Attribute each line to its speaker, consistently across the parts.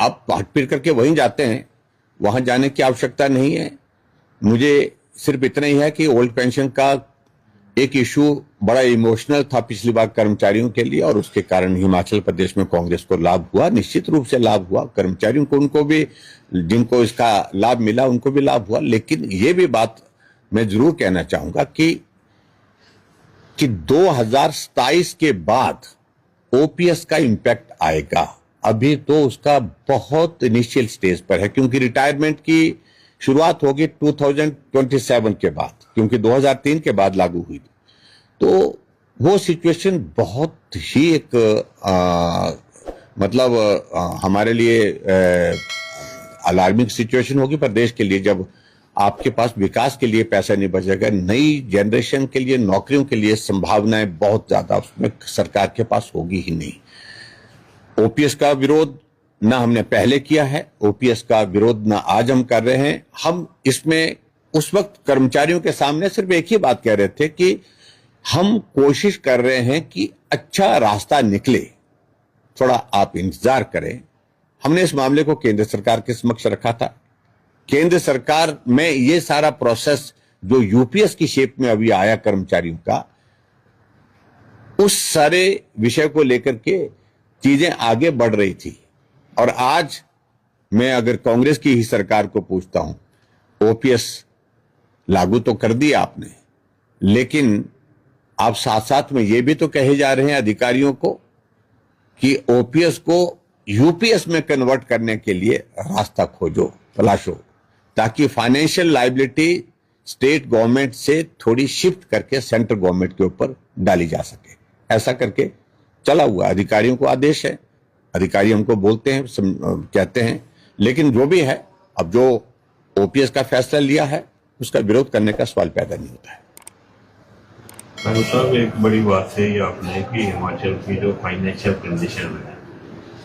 Speaker 1: आप हट फिर करके वहीं जाते हैं, वहां जाने की आवश्यकता नहीं है। मुझे सिर्फ इतना ही है कि ओल्ड पेंशन का एक इशू बड़ा इमोशनल था पिछली बार कर्मचारियों के लिए, और उसके कारण हिमाचल प्रदेश में कांग्रेस को लाभ हुआ, निश्चित रूप से लाभ हुआ कर्मचारियों को, उनको भी, जिनको इसका लाभ मिला उनको भी लाभ हुआ। लेकिन ये भी बात मैं जरूर कहना चाहूंगा कि 2027 के बाद ओपीएस का इंपैक्ट आएगा। अभी तो उसका बहुत इनिशियल स्टेज पर है, क्योंकि रिटायरमेंट की शुरुआत होगी 2027 के बाद, क्योंकि 2003 के बाद लागू हुई। तो वो सिचुएशन बहुत ही एक हमारे लिए अलार्मिंग सिचुएशन होगी प्रदेश के लिए, जब आपके पास विकास के लिए पैसा नहीं बचेगा, नई जनरेशन के लिए, नौकरियों के लिए संभावनाएं बहुत ज्यादा उसमें सरकार के पास होगी ही नहीं। ओपीएस का विरोध ना हमने पहले किया है, ओपीएस का विरोध ना आज हम कर रहे हैं। हम इसमें उस वक्त कर्मचारियों के सामने सिर्फ एक ही बात कह रहे थे कि हम कोशिश कर रहे हैं कि अच्छा रास्ता निकले, थोड़ा आप इंतजार करें। हमने इस मामले को केंद्र सरकार के समक्ष रखा था। केंद्र सरकार में ये सारा प्रोसेस जो यूपीएस की शेप में अभी आया कर्मचारियों का, उस सारे विषय को लेकर के चीजें आगे बढ़ रही थी। और आज मैं अगर कांग्रेस की ही सरकार को पूछता हूं, ओपीएस लागू तो कर दिया आपने, लेकिन आप साथ साथ में ये भी तो कहे जा रहे हैं अधिकारियों को कि ओपीएस को यूपीएस में कन्वर्ट करने के लिए रास्ता खोजो, तलाशो, ताकि फाइनेंशियल लायबिलिटी स्टेट गवर्नमेंट से थोड़ी शिफ्ट करके सेंट्रल गवर्नमेंट के ऊपर डाली जा सके। ऐसा करके चला हुआ, अधिकारियों को आदेश है, अधिकारी हमको बोलते हैं, कहते हैं, लेकिन जो भी है, अब जो ओपीएस का फैसला लिया है उसका विरोध करने का सवाल पैदा नहीं होता है।
Speaker 2: साहब, एक बड़ी बात है ये आपने कि हिमाचल की जो फाइनेंशियल कंडीशन है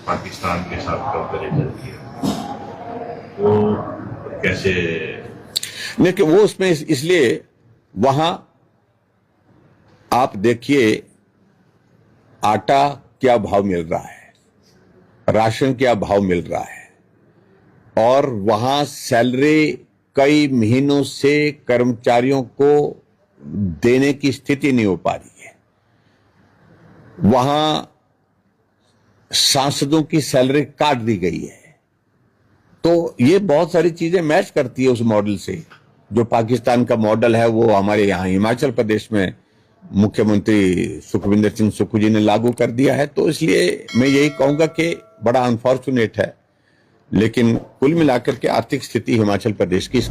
Speaker 2: पाकिस्तान के साथ कंपेरिजन किया, वो कैसे?
Speaker 1: लेकिन वो उसमें इसलिए वहां आप देखिए आटा क्या भाव मिल रहा है, राशन क्या भाव मिल रहा है, और वहां सैलरी कई महीनों से कर्मचारियों को देने की स्थिति नहीं हो पा रही है। वहां सांसदों की सैलरी काट दी गई है। तो ये बहुत सारी चीजें मैच करती है उस मॉडल से। जो पाकिस्तान का मॉडल है वो हमारे यहाँ हिमाचल प्रदेश में मुख्यमंत्री सुखविंदर सिंह सुक्खू जी ने लागू कर दिया है। तो इसलिए मैं यही कहूंगा कि बड़ा अनफॉर्चुनेट है, लेकिन कुल मिलाकर के आर्थिक स्थिति हिमाचल प्रदेश की इस